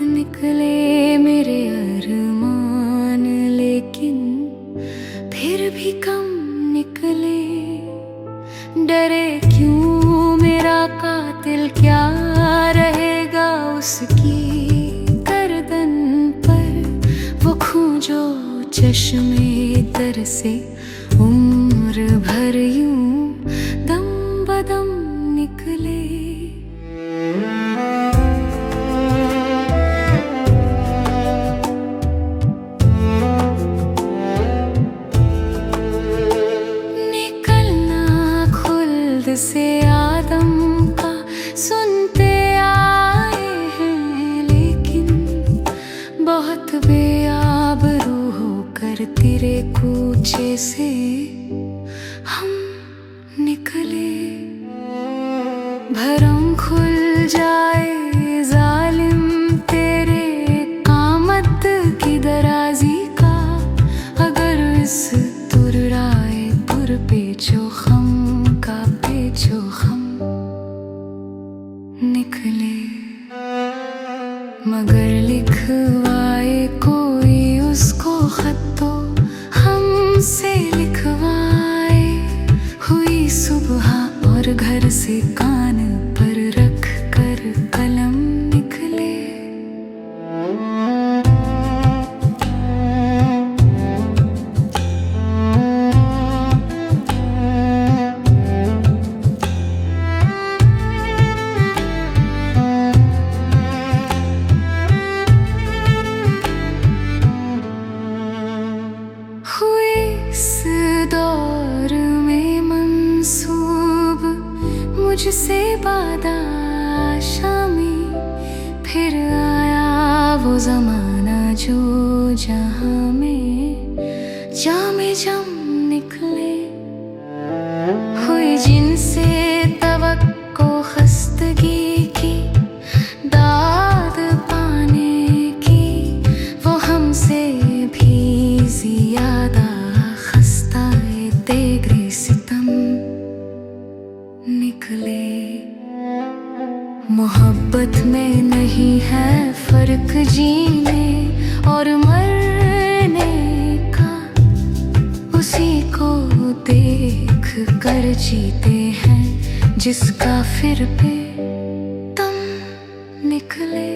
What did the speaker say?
निकले मेरे अरमान, लेकिन फिर भी कम निकले। डरे क्यों मेरा कातिल, क्या रहेगा उसकी गर्दन पर। वो खून जो चश्मे तर से उम्र भर यूं दम बदम निकले। से आदम का सुनते आए हैं, लेकिन बहुत बेआबरू होकर तेरे कूचे से हम निकले। भरम खुल जाए जालिम तेरे कामत की दराजी का, अगर इस तुर्राए पुर पे जो हम जो हम निकले। मगर लिखवाए कोई उसको खत तो हमसे लिखवाए। हुई सुबह और घर से कान पर रख कर कलम निकले। मुझसे बादा शामी, फिर आया वो जमाना जो जहां में जामे जम निकले। हुई जिनसे तवक्को खस्तगी की, दाद पाने की, वो हमसे भी ज्यादा खस्ता तेगरे सितम निकले। मोहब्बत में नहीं है फर्क जीने और मरने का, उसी को देख कर जीते हैं जिसका फिर पे दम निकले।